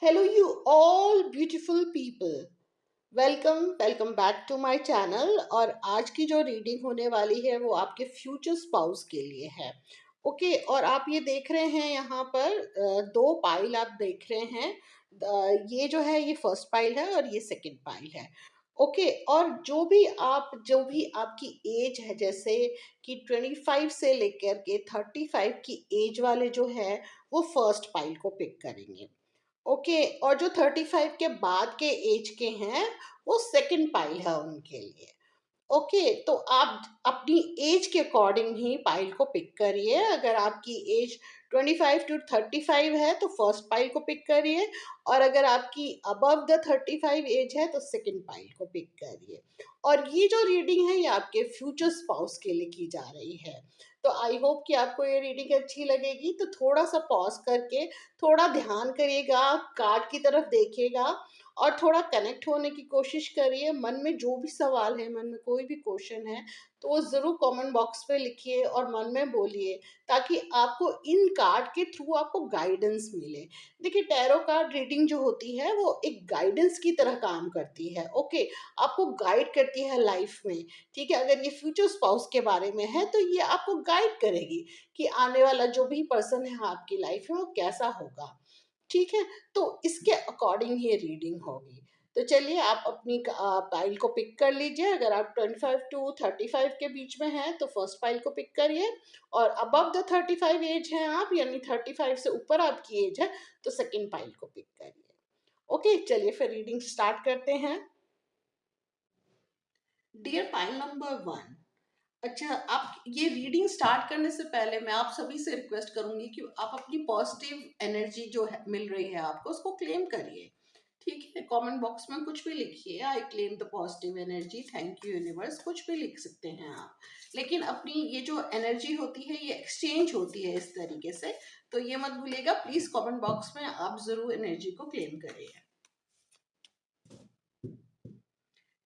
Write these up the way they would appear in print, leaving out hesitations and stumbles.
Hello, you all beautiful people. Welcome back to my channel. और आज की जो रीडिंग होने वाली है वो आपके फ्यूचर स्पाउस के लिए है। ओके, और आप ये देख रहे हैं यहाँ पर दो पाइल आप देख रहे हैं। ये जो है ये फर्स्ट पाइल है और ये सेकंड पाइल है। ओके, और जो भी आपकी एज है, जैसे कि 25 से लेकर के 35 की एज वाले जो है वो फर्स्ट पाइल को पिक करेंगे। ओके, और जो 35 के बाद के एज के हैं वो सेकंड पाइल है उनके लिए। ओके, तो आप अपनी एज के अकॉर्डिंग ही पाइल को पिक करिए। अगर आपकी एज 25 to 35 है तो फर्स्ट पाइल को पिक करिए, और अगर आपकी अबव द 35 एज है तो सेकंड पाइल को पिक करिए। और ये जो रीडिंग है ये आपके फ्यूचर स्पाउस के लिए की जा रही है। तो आई होप कि आपको ये रीडिंग अच्छी लगेगी। तो थोड़ा सा पॉज करके थोड़ा ध्यान करिएगा, कार्ड की तरफ देखिएगा और थोड़ा कनेक्ट होने की कोशिश करिए। मन में जो भी सवाल है, मन में कोई भी क्वेश्चन है, तो वो ज़रूर कमेंट बॉक्स पे लिखिए और मन में बोलिए, ताकि आपको इन कार्ड के थ्रू आपको गाइडेंस मिले। देखिए, टैरो कार्ड रीडिंग जो होती है वो एक गाइडेंस की तरह काम करती है। ओके, आपको गाइड करती है लाइफ में। ठीक है, अगर ये फ्यूचर स्पाउस के बारे में है तो ये आपको गाइड करेगी कि आने वाला जो भी पर्सन है आपकी लाइफ में वो कैसा होगा। ठीक है, तो इसके अकॉर्डिंग ये रीडिंग होगी। तो चलिए, आप अपनी पाइल को पिक कर लीजिए। अगर आप 25 to 35 के बीच में हैं तो फर्स्ट पाइल को पिक करिए, और अबव द 35 एज हैं आप, यानी 35 से ऊपर आपकी एज है, तो सेकंड पाइल को पिक करिए। ओके, चलिए फिर रीडिंग स्टार्ट करते हैं। Dear pile number 1। अच्छा, आप ये रीडिंग स्टार्ट करने से पहले मैं आप सभी से रिक्वेस्ट करूंगी कि आप अपनी पॉजिटिव एनर्जी जो है मिल रही है आपको, उसको क्लेम करिए। ठीक है, कमेंट बॉक्स में कुछ भी लिखिए, I claim the positive energy, thank you universe, कुछ भी लिख सकते हैं आप। लेकिन अपनी ये जो एनर्जी होती है ये एक्सचेंज होती है इस तरीके से, तो ये मत भूलिएगा प्लीज। कमेंट बॉक्स में आप जरूर एनर्जी को क्लेम करिए।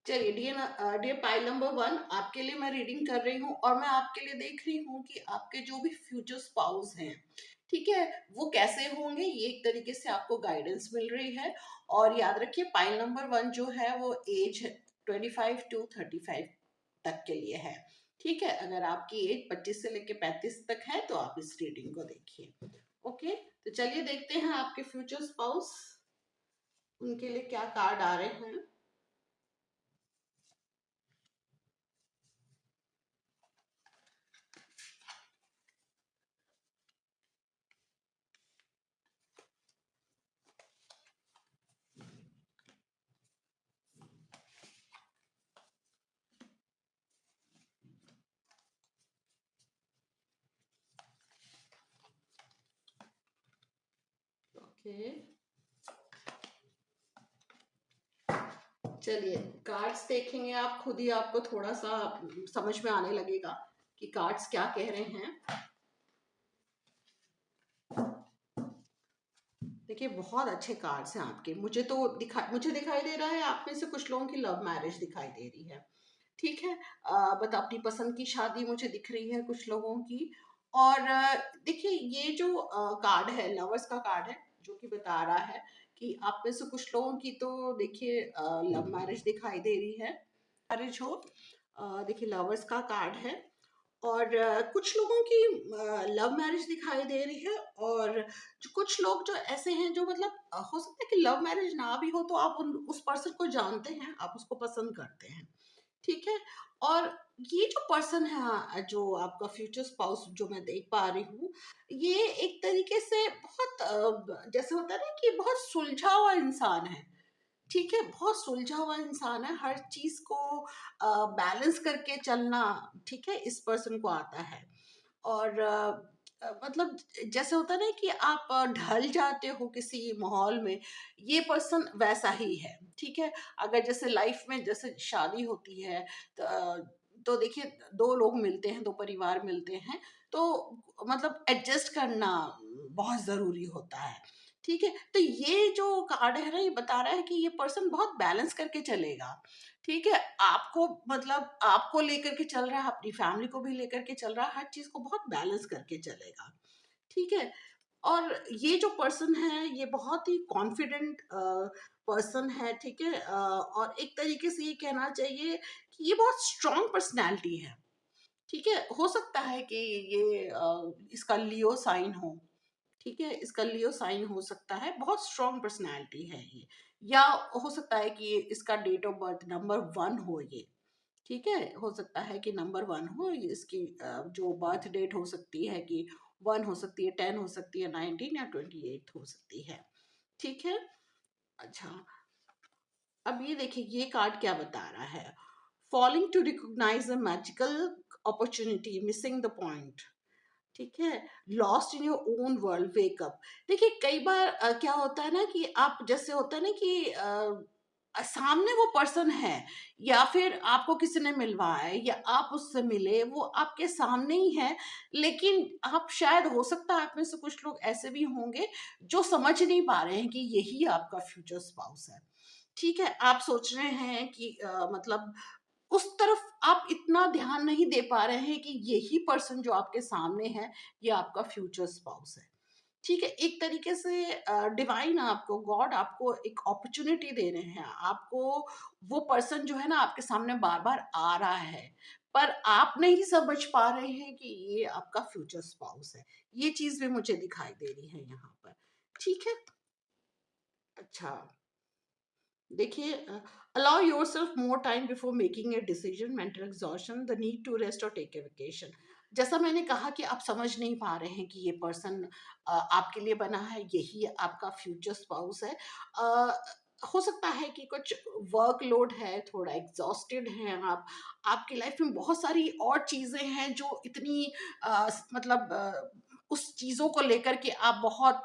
चलिए डियर पाइल नंबर 1, आपके लिए मैं रीडिंग कर रही हूँ, और मैं आपके लिए देख रही हूँ कि आपके जो भी फ्यूचर स्पाउस हैं, ठीक है, वो कैसे होंगे। ये एक तरीके से आपको गाइडेंस मिल रही है। और याद रखिए, पाइल नंबर 1 जो है वो एज 25 to 35 तक के लिए है। ठीक है, अगर आपकी एज 25 से लेकर 35 तक है तो आप इस रीडिंग को देखिए। ओके, तो चलिए देखते हैं आपके फ्यूचर स्पाउस, उनके लिए क्या कार्ड आ रहे हैं। ओके, चलिए कार्ड्स देखेंगे आप खुद ही, आपको थोड़ा सा समझ में आने लगेगा कि कार्ड्स क्या कह रहे हैं। देखिए, बहुत अच्छे कार्ड्स हैं आपके। मुझे दिखाई दे रहा है आप में से कुछ लोगों की लव मैरिज दिखाई दे रही है। ठीक है, बट अपनी पसंद की शादी मुझे दिख रही है कुछ लोगों की। और देखिए, ये जो कार्ड है लवर्स का कार्ड है, जो कि बता रहा है कि आप में से कुछ लोगों की तो देखिए लव मैरिज दिखाई दे रही है। मैरिज हो, देखिए लवर्स का कार्ड है। और कुछ लोगों की लव मैरिज दिखाई दे रही है। और कुछ लोग जो ऐसे हैं जो मतलब हो सकता है कि लव मैरिज ना भी हो तो आप उस पर्सन को जानते हैं, आप उसको पसंद करते हैं। ठीक है, और ये जो पर्सन है, जो आपका फ्यूचर स्पाउस जो मैं देख पा रही हूँ, ये एक तरीके से बहुत जैसे होता है ना कि बहुत सुलझा हुआ इंसान है। ठीक है, बहुत सुलझा हुआ इंसान है, हर चीज को बैलेंस करके चलना, ठीक है, इस पर्सन को आता है। और मतलब जैसे होता है ना कि आप ढल जाते हो किसी माहौल में, ये पर्सन वैसा ही है। ठीक है, अगर जैसे लाइफ में जैसे शादी होती है, तो देखिए दो लोग मिलते हैं, दो परिवार मिलते हैं, तो मतलब एडजस्ट करना बहुत जरूरी होता है। ठीक है, तो ये जो कार्ड है ना, ये बता रहा है कि ये पर्सन बहुत बैलेंस करके चलेगा। ठीक है, आपको मतलब आपको लेकर के चल रहा है, अपनी फैमिली को भी लेकर के चल रहा है, हर चीज को बहुत बैलेंस करके चलेगा। ठीक है, और ये जो पर्सन है ये बहुत ही कॉन्फिडेंट पर्सन है, ठीक है। और एक तरीके से ये कहना चाहिए कि ये बहुत स्ट्रॉन्ग पर्सनैलिटी है, ठीक है। हो सकता है कि ये इसका लियो साइन हो, ठीक है, इसका लियो साइन हो सकता है, बहुत स्ट्रॉन्ग पर्सनैलिटी है ये। या हो सकता है कि इसका डेट ऑफ बर्थ नंबर 1 हो ये, ठीक है। हो सकता है कि नंबर 1 हो ये, इसकी जो बर्थ डेट हो सकती है कि 1 हो सकती है, 10 हो सकती है, 19 या 28 हो सकती है, ठीक है। अच्छा, अब ये देखिए ये कार्ड क्या बता रहा है। Falling to recognise a magical opportunity, missing the point, ठीक है। Lost in your own world, wake up. देखिए कई बार क्या होता है ना कि आप जैसे होता है ना कि सामने वो पर्सन है, या फिर आपको किसी ने मिलवाया है या आप उससे मिले, वो आपके सामने ही है, लेकिन आप शायद हो सकता है आप में से कुछ लोग ऐसे भी होंगे जो समझ नहीं पा रहे हैं कि यही आपका फ्यूचर स्पाउस है, ठीक है। आप सोच रहे हैं कि मतलब उस तरफ आप इतना ध्यान नहीं दे पा रहे हैं कि यही पर्सन जो आपके सामने है ये आपका फ्यूचर स्पाउस है, ठीक है। एक तरीके से डिवाइन आपको, गॉड आपको एक अपॉर्चुनिटी दे रहे हैं, आपको वो पर्सन जो है ना आपके सामने बार बार आ रहा है, पर आप नहीं समझ पा रहे हैं कि ये आपका फ्यूचर स्पाउस है। ये चीज भी मुझे दिखाई दे रही है यहाँ पर, ठीक है। अच्छा, देखिए allow yourself more time before making a decision, mental exhaustion, the need to rest और टेक ए वेकेशन। जैसा मैंने कहा कि आप समझ नहीं पा रहे हैं कि ये पर्सन आपके लिए बना है, यही आपका फ्यूचर स्पाउस है। अ, हो सकता है कि कुछ वर्कलोड है, थोड़ा एग्जॉस्टेड हैं आप, आपकी लाइफ में बहुत सारी और चीजें हैं जो इतनी मतलब उस चीजों को लेकर के आप बहुत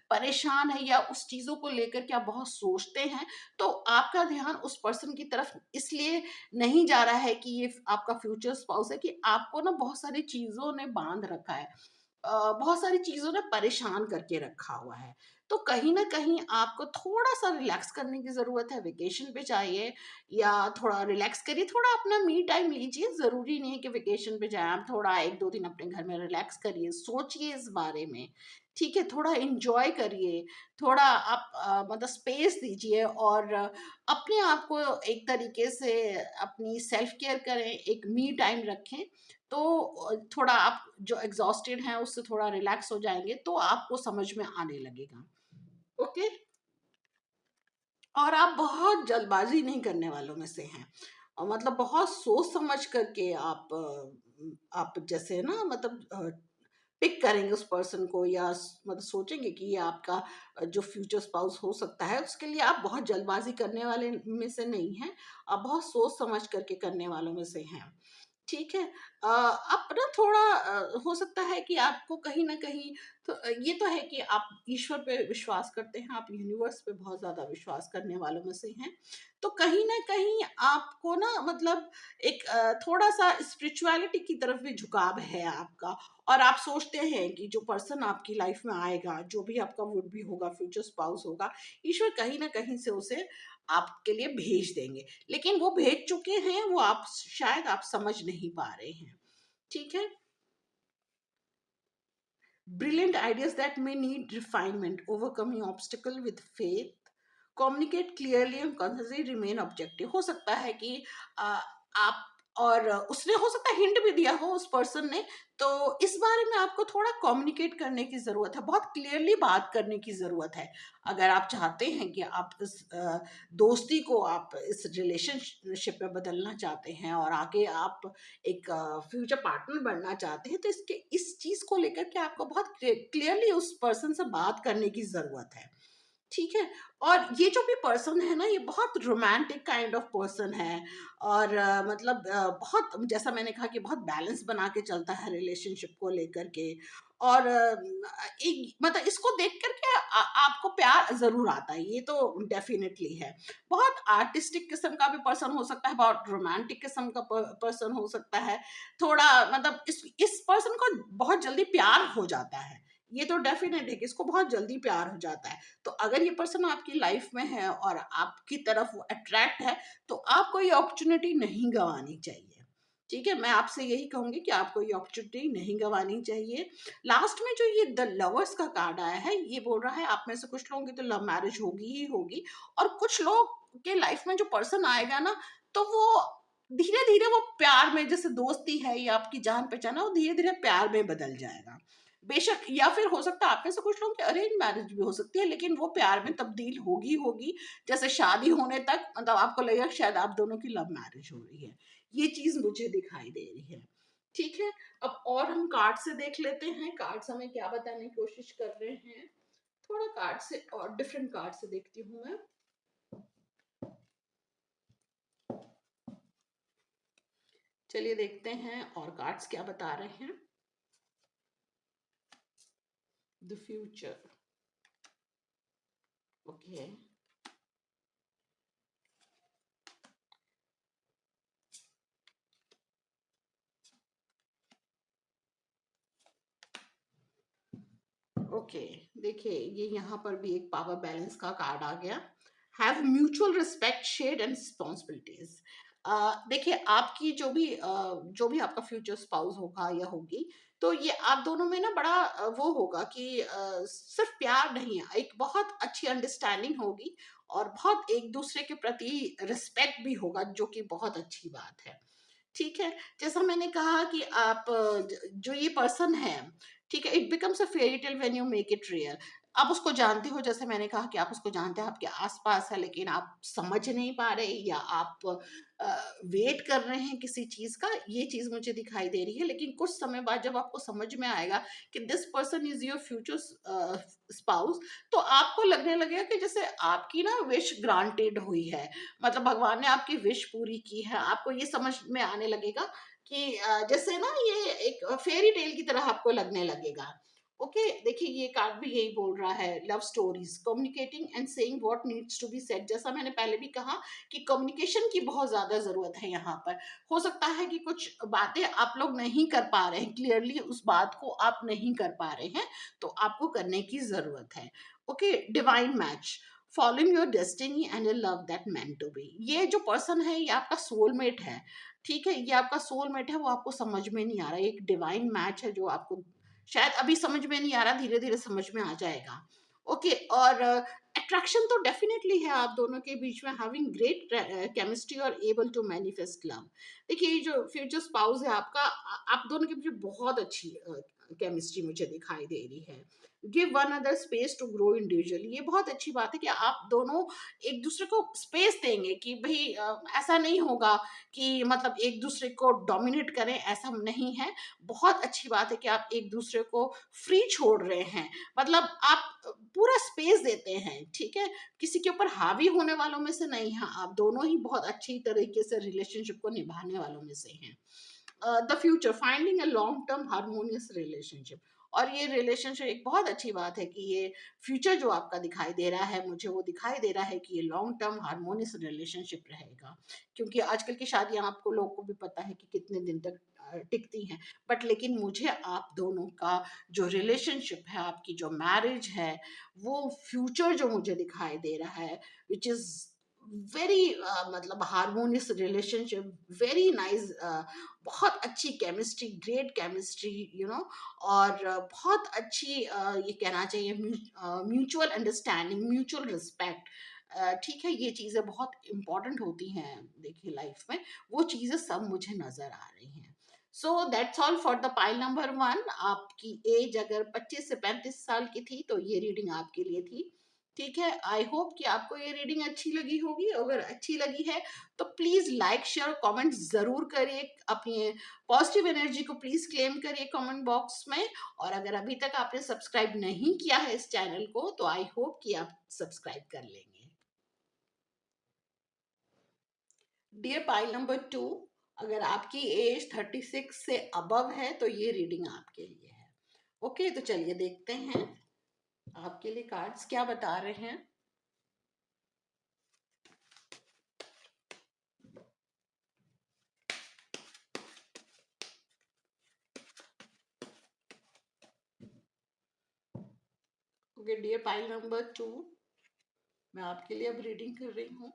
परेशान है, या उस चीजों को लेकर के आप बहुत सोचते हैं, तो आपका ध्यान उस पर्सन की तरफ इसलिए नहीं जा रहा है कि ये आपका फ्यूचर स्पाउस है कि आपको ना बहुत सारी चीजों ने बांध रखा है, बहुत सारी चीजों ने परेशान करके रखा हुआ है। तो कहीं ना कहीं आपको थोड़ा सा रिलैक्स करने की जरूरत है, वेकेशन पे जाइए या थोड़ा रिलैक्स करिए, थोड़ा अपना मी टाइम लीजिए। जरूरी नहीं है कि वेकेशन पे जाए, आप थोड़ा 1-2 दिन अपने घर में रिलैक्स करिए, सोचिए इस बारे में, ठीक है। थोड़ा इंजॉय करिए, थोड़ा आप मतलब स्पेस दीजिए, और अपने आप को एक तरीके से अपनी सेल्फ केयर करें, एक मी टाइम रखें। तो थोड़ा आप जो एग्जॉस्टेड हैं उससे थोड़ा रिलैक्स हो जाएंगे, तो आपको समझ में आने लगेगा, ओके। और आप बहुत जल्दबाजी नहीं करने वालों में से हैं, और मतलब बहुत सोच समझ करके आप जैसे ना मतलब पिक करेंगे उस पर्सन को, या मतलब सोचेंगे कि ये आपका जो फ्यूचर स्पाउस हो सकता है, उसके लिए आप बहुत जल्दबाजी करने वाले में से नहीं हैं, आप बहुत सोच समझ करके करने वालों में से हैं, ठीक है। आप ना थोड़ा हो सकता है कि आपको कहीं न कहीं, तो ये तो है कि आप ईश्वर पे विश्वास करते हैं, आप यूनिवर्स पे बहुत ज़्यादा विश्वास करने वालों में से हैं। तो कहीं न कहीं आपको ना मतलब एक थोड़ा-सा स्पिरिचुअलिटी की तरफ भी झुकाव है आपका, और आप सोचते हैं कि जो पर्सन आपकी लाइफ में आएगा, जो भी आपका वुड बी होगा, फ्यूचर स्पाउस होगा, ईश्वर कहीं न कहीं से उसे आपके लिए भेज देंगे। लेकिन वो भेज चुके हैं, वो आप शायद आप समझ नहीं पा रहे हैं, ठीक है। Brilliant ideas that may need refinement, overcoming obstacle with faith, communicate clearly and concisely, remain objective। हो सकता है कि आप, और उसने हो सकता है हिंट भी दिया हो उस पर्सन ने, तो इस बारे में आपको थोड़ा कम्युनिकेट करने की ज़रूरत है, बहुत क्लियरली बात करने की ज़रूरत है। अगर आप चाहते हैं कि आप इस दोस्ती को आप इस रिलेशनशिप में बदलना चाहते हैं, और आगे आप एक फ्यूचर पार्टनर बनना चाहते हैं, तो इसके इस चीज़ को लेकर के आपको बहुत क्लियरली उस पर्सन से बात करने की ज़रूरत है, ठीक है। और ये जो भी पर्सन है ना, ये बहुत रोमांटिक काइंड ऑफ पर्सन है, और मतलब बहुत, जैसा मैंने कहा कि बहुत बैलेंस बना के चलता है रिलेशनशिप को लेकर के, और एक मतलब इसको देख करके आपको प्यार ज़रूर आता है, ये तो डेफ़िनेटली है। बहुत आर्टिस्टिक किस्म का भी पर्सन हो सकता है, बहुत रोमांटिक किस्म का पर्सन हो सकता है, थोड़ा मतलब इस पर्सन को बहुत जल्दी प्यार हो जाता है, ये तो डेफ़िनेट है कि इसको बहुत जल्दी प्यार हो जाता है। तो अगर ये पर्सन आपकी लाइफ में है और आपकी तरफ वो अट्रैक्ट है, तो आपको ये अपॉर्चुनिटी नहीं गंवानी चाहिए, ठीक है, मैं आपसे यही कहूंगी कि आपको ये अपॉर्चुनिटी नहीं गंवानी चाहिए। लास्ट में जो ये द लवर्स का कार्ड आया है, ये बोल रहा है आप में से कुछ लोगों की तो लव मैरिज होगी ही होगी, और कुछ लोग के लाइफ में जो पर्सन आएगा ना, तो वो धीरे धीरे वो प्यार में, जैसे दोस्ती है या आपकी जान पहचान है, वो धीरे धीरे प्यार में बदल जाएगा। बेशक, या फिर हो सकता है आप में से कुछ लोगों की अरेंज मैरिज भी हो सकती है, लेकिन वो प्यार में तब्दील होगी होगी। जैसे शादी होने तक मतलब आपको लगेगा कि शायद आप दोनों की लव मैरिज हो रही है। ये चीज मुझे दिखाई दे रही है। ठीक है, अब और हम कार्ड से देख लेते हैं, कार्ड्स हमें क्या बताने की कोशिश कर रहे हैं। थोड़ा कार्ड से और डिफरेंट कार्ड से देखती हूँ मैं। चलिए देखते हैं और कार्ड्स क्या बता रहे हैं। The future. ओके, ओके, देखिए ये यहाँ पर भी एक पावर बैलेंस का कार्ड आ गया। Have mutual respect, shared and responsibilities. देखिए आपकी जो भी आपका फ्यूचर स्पाउस होगा या होगी, तो ये आप दोनों में ना बड़ा वो होगा कि सिर्फ प्यार नहीं है, एक बहुत अच्छी अंडरस्टैंडिंग होगी, और बहुत एक दूसरे के प्रति रिस्पेक्ट भी होगा, जो कि बहुत अच्छी बात है। ठीक है, जैसा मैंने कहा कि आप जो ये पर्सन है, ठीक है, it becomes a fairy tale when you make it real. आप उसको जानते हो, जैसे मैंने कहा कि आप उसको जानते हैं, आपके आसपास है, लेकिन आप समझ नहीं पा रहे, या आप वेट कर रहे हैं किसी चीज का, ये चीज मुझे दिखाई दे रही है। लेकिन कुछ समय बाद जब आपको समझ में आएगा कि this person is your future spouse, तो आपको लगने लगेगा कि जैसे आपकी ना विश ग्रांटेड हुई है, मतलब भगवान ने आपकी विश पूरी की है। आपको ये समझ में आने लगेगा कि जैसे ना ये एक फेरी टेल की तरह आपको लगने लगेगा। ओके, देखिए ये कार्ड भी यही बोल रहा है, love stories, communicating and saying what needs to be said. जैसा मैंने पहले भी कहा कि कम्युनिकेशन की बहुत ज्यादा जरूरत है यहाँ पर। हो सकता है कि कुछ बातें आप लोग नहीं कर पा रहे हैं क्लियरली, उस बात को आप नहीं कर पा रहे हैं, तो आपको करने की जरूरत है। Okay, divine match, following your destiny and a love that meant to be. ये जो पर्सन है ये आपका सोलमेट है। ठीक है, ये आपका सोलमेट है, वो आपको समझ में नहीं आ रहा है, एक डिवाइन मैच है जो आपको शायद अभी समझ में नहीं आ रहा, धीरे धीरे समझ में आ जाएगा। ओके, और अट्रैक्शन तो डेफिनेटली है आप दोनों के बीच में, हैविंग ग्रेट केमिस्ट्री और एबल टू मैनिफेस्ट लव। देखिए ये जो फ्यूचर स्पाउस है आपका, आप दोनों के बीच बहुत अच्छी केमिस्ट्री मुझे दिखाई दे रही है। Give one other space to grow individually, ये बहुत अच्छी बात है कि आप दोनों एक दूसरे को स्पेस देंगे, कि भाई ऐसा नहीं होगा कि मतलब एक दूसरे को डोमिनेट करें, ऐसा नहीं है। बहुत अच्छी बात है कि आप एक दूसरे को फ्री छोड़ रहे हैं, मतलब आप पूरा स्पेस देते हैं। ठीक है, किसी के ऊपर हावी होने वालों में से नहीं है, आप दोनों ही बहुत अच्छी तरीके से रिलेशनशिप को निभाने वालों में से हैं। The future, finding a long term harmonious relationship. और ये रिलेशनशिप एक बहुत अच्छी बात है कि ये फ्यूचर जो आपका दिखाई दे रहा है, मुझे वो दिखाई दे रहा है कि ये लॉन्ग टर्म हार्मोनियस रिलेशनशिप रहेगा। क्योंकि आजकल की शादियां आपको लोगों को भी पता है कि कितने दिन तक टिकती हैं, बट लेकिन मुझे आप दोनों का जो रिलेशनशिप है, आपकी जो मैरिज है, वो फ्यूचर जो मुझे दिखाई दे रहा है, विच इज वेरी मतलब हार्मोनियस रिलेशनशिप, वेरी नाइस, बहुत अच्छी chemistry, great chemistry, you know, और बहुत अच्छी ये कहना चाहिए म्यूचुअल अंडरस्टैंडिंग, म्यूचुअल रिस्पेक्ट। ठीक है, ये चीज़ें बहुत इंपॉर्टेंट होती हैं देखिए लाइफ में, वो चीज़ें सब मुझे नज़र आ रही हैं। So that's all for the pile number one. आपकी एज अगर 25 से 35 साल की थी तो ये रीडिंग आपके लिए थी। ठीक है, आई होप कि आपको ये रीडिंग अच्छी लगी होगी। अगर अच्छी लगी है तो प्लीज लाइक शेयर और कमेंट जरूर करिए, अपनी पॉजिटिव एनर्जी को प्लीज क्लेम करिए कमेंट बॉक्स में। और अगर अभी तक आपने सब्सक्राइब नहीं किया है इस चैनल को, तो आई होप कि आप सब्सक्राइब कर लेंगे। डियर पाइल नंबर टू, अगर आपकी एज 36 से अबव है तो ये रीडिंग आपके लिए है। ओके, तो चलिए देखते हैं आपके लिए कार्ड्स क्या बता रहे हैं। Okay dear pile number two, मैं आपके लिए अब रीडिंग कर रही हूँ।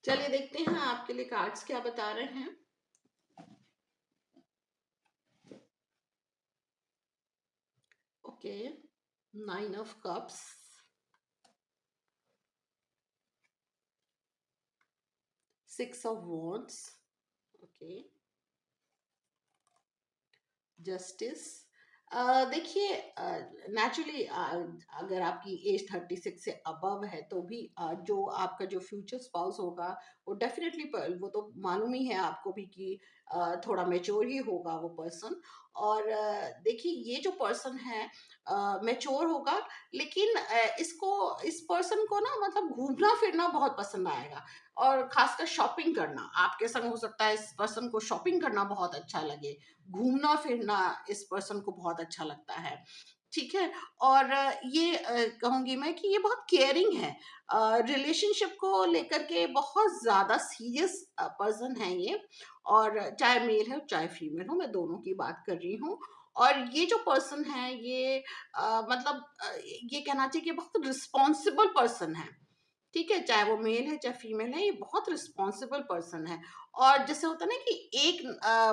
चलिए देखते हैं आपके लिए कार्ड्स क्या बता रहे हैं। Okay, 9 of Cups, 6 of Wands, okay, justice. देखिए, नेचुरली अगर आपकी एज 36 से अबव है तो भी जो आपका जो फ्यूचर स्पाउस होगा वो डेफिनेटली, वो तो मालूम ही है आपको भी कि थोड़ा मेच्योर ही होगा वो पर्सन। और देखिए ये जो पर्सन है मेच्योर होगा, लेकिन इस पर्सन को ना मतलब घूमना फिरना बहुत पसंद आएगा, और खासकर शॉपिंग करना आपके संग हो सकता है। इस पर्सन को शॉपिंग करना बहुत अच्छा लगे, घूमना फिरना इस पर्सन को बहुत अच्छा लगता है। ठीक है। और ये कहूंगी मैं कि ये बहुत केयरिंग है, रिलेशनशिप को लेकर के बहुत ज्यादा सीरियस पर्सन है ये। और चाहे मेल है चाहे फीमेल हो, मैं दोनों की बात कर रही हूँ। और ये जो पर्सन है ये मतलब ये कहना चाहिए कि बहुत रिस्पॉन्सिबल पर्सन है। ठीक है, चाहे वो मेल है चाहे फीमेल है, ये बहुत रिस्पॉन्सिबल पर्सन है। और जैसे होता है ना कि एक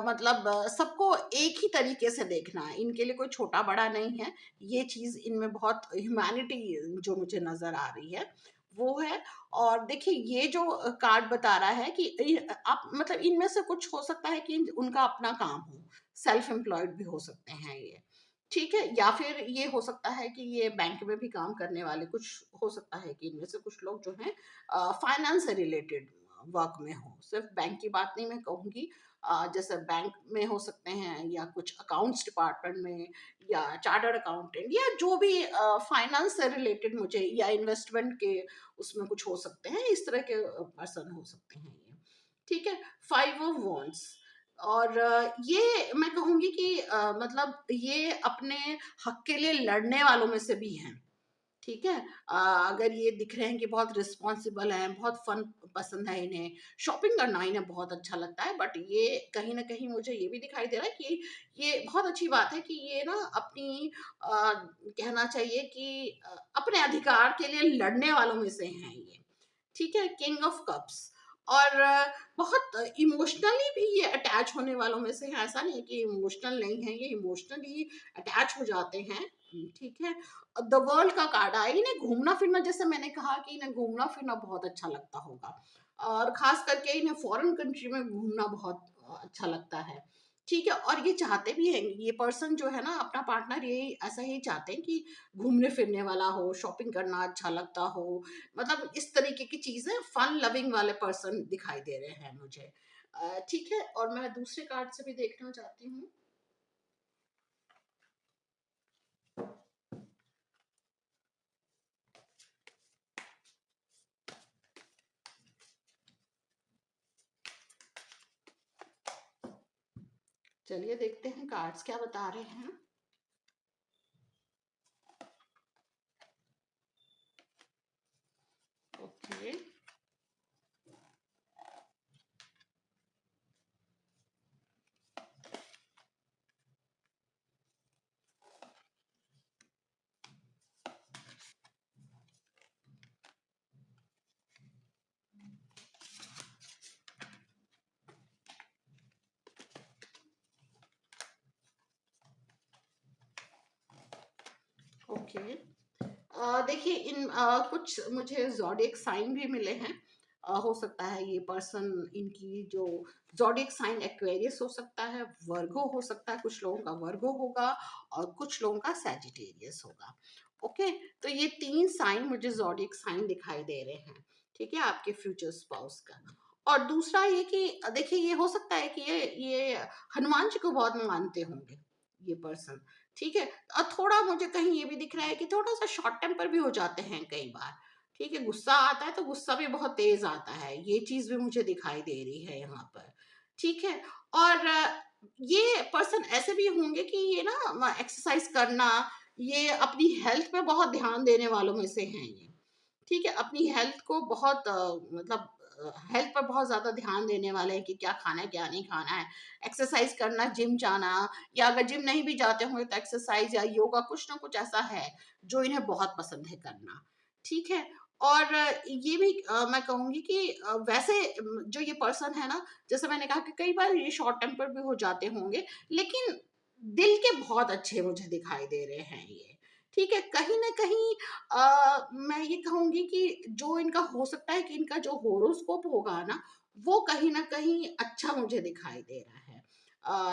मतलब सबको एक ही तरीके से देखना है, इनके लिए कोई छोटा बड़ा नहीं है। ये चीज इनमें बहुत ह्यूमैनिटी जो मुझे नजर आ रही है वो है। और देखिए ये जो कार्ड बता रहा है कि आप मतलब इनमें से कुछ हो सकता है कि उनका अपना काम हो, सेल्फ एम्प्लॉयड भी हो सकते हैं ये। ठीक है, या फिर ये हो सकता है कि ये बैंक में भी काम करने वाले, कुछ हो सकता है कि इनमें से कुछ लोग जो हैं फाइनेंस से रिलेटेड वर्क में हो। सिर्फ बैंक की बात नहीं मैं कहूँगी, जैसे बैंक में हो सकते हैं, या कुछ अकाउंट्स डिपार्टमेंट में, या चार्टर्ड अकाउंटेंट, या जो भी फाइनेंस से रिलेटेड मुझे, या इन्वेस्टमेंट के उसमें कुछ हो सकते हैं, इस तरह के पर्सन हो सकते हैं ये। ठीक है, 5 of Wands। और ये मैं कहूंगी कि मतलब ये अपने हक के लिए लड़ने वालों में से भी हैं। ठीक है, अगर ये दिख रहे हैं कि बहुत रिस्पॉन्सिबल हैं, बहुत फन पसंद है इन्हें, शॉपिंग करना इन्हें बहुत अच्छा लगता है, बट ये कहीं ना कहीं मुझे ये भी दिखाई दे रहा है कि ये बहुत अच्छी बात है कि ये ना अपनी कहना चाहिए कि अपने अधिकार के लिए लड़ने वालों में से हैं ये। ठीक है, किंग ऑफ कप्स। और बहुत इमोशनली भी ये अटैच होने वालों में से है, ऐसा नहीं है कि इमोशनल नहीं है, ये इमोशनली अटैच हो जाते हैं। ठीक है, द वर्ल्ड का कार्ड आया, इन्हें घूमना फिरना, जैसे मैंने कहा कि इन्हें घूमना फिरना बहुत अच्छा लगता होगा, और खास करके इन्हें फॉरेन कंट्री में घूमना बहुत अच्छा लगता है। ठीक है, और ये चाहते भी हैं, ये पर्सन जो है ना अपना पार्टनर, ये ऐसा ही चाहते हैं कि घूमने फिरने वाला हो, शॉपिंग करना अच्छा लगता हो, मतलब इस तरीके की चीजें, फन लविंग वाले पर्सन दिखाई दे रहे हैं मुझे। ठीक है, और मैं दूसरे कार्ड से भी देखना चाहती हूँ। चलिए देखते हैं कार्ड्स क्या बता रहे हैं। Okay, okay. देखिए इन कुछ मुझे ज़ोडिएक साइन भी मिले हैं। हो सकता है ये पर्सन, इनकी जो ज़ोडिएक साइन एक्वेरियस हो सकता है, वर्गो हो सकता है, कुछ लोगों का वर्गो होगा, और कुछ लोगों का सैजिटेरियस होगा। ओके, तो ये 3 साइन मुझे ज़ोडिएक साइन दिखाई दे रहे हैं। ठीक है, आपके फ्यूचर स्पाउस का। और दूसरा ये कि देखिए ये हो सकता है कि ये हनुमान जी को बहुत मानते होंगे ये पर्सन। ठीक है, और थोड़ा मुझे कहीं ये भी दिख रहा है कि थोड़ा सा शॉर्ट टेम्पर भी हो जाते हैं कई बार। ठीक है, गुस्सा आता है तो गुस्सा भी बहुत तेज आता है, ये चीज भी मुझे दिखाई दे रही है यहाँ पर। ठीक है, और ये पर्सन ऐसे भी होंगे कि ये ना एक्सरसाइज करना, ये अपनी हेल्थ पे बहुत ध्यान देने वालों में से हैं ये। ठीक है, अपनी हेल्थ को बहुत मतलब हेल्थ पर बहुत ज़्यादा ध्यान देने वाले हैं कि क्या खाना है क्या नहीं खाना है, एक्सरसाइज करना, जिम जाना, या अगर जिम नहीं भी जाते होंगे तो एक्सरसाइज या योगा, कुछ ना कुछ ऐसा है जो इन्हें बहुत पसंद है करना। ठीक है, और ये भी मैं कहूँगी कि वैसे जो ये पर्सन है ना, जैसे मैंने कहा कि कई बार ये शॉर्ट टेम्पर भी हो जाते होंगे, लेकिन दिल के बहुत अच्छे मुझे दिखाई दे रहे हैं ये। ठीक है, कहीं न कहीं मैं ये कहूँगी कि जो इनका हो सकता है कि इनका जो होरोस्कोप होगा ना, वो कहीं न कहीं अच्छा मुझे दिखाई दे रहा है।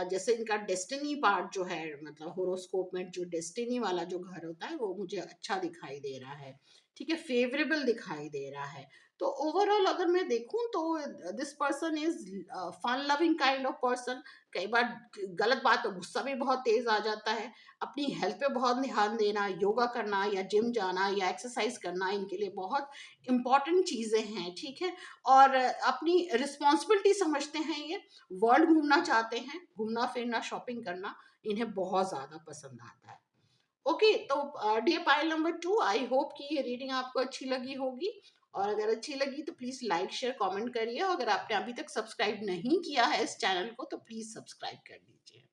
जैसे इनका डेस्टिनी पार्ट जो है, मतलब होरोस्कोप में जो डेस्टिनी वाला जो घर होता है, वो मुझे अच्छा दिखाई दे रहा है। ठीक है, फेवरेबल दिखाई दे रहा है। तो ओवरऑल अगर मैं देखूँ तो this person is fun loving kind of person. कई बार गलत बात पे गुस्सा भी बहुत तेज़ आ जाता है। अपनी हेल्थ पे बहुत ध्यान देना, योगा करना या जिम जाना या एक्सरसाइज़ करना इनके लिए बहुत इम्पोर्टेंट चीज़ें हैं, ठीक है? और अपनी रिस्पॉन्सिबिलिटी समझते हैं ये, वर्ल्ड घूमना चाहते हैं, घूमना-फिरना, शॉपिंग करना इन्हें बहुत ज़्यादा पसंद आता है। ओके, तो dear pile number 2, I hope कि ये रीडिंग आपको अच्छी लगी होगी, और अगर अच्छी लगी तो प्लीज़ लाइक, शेयर, कमेंट करिए, और अगर आपने अभी तक सब्सक्राइब नहीं किया है इस चैनल को तो प्लीज़ सब्सक्राइब कर दीजिए।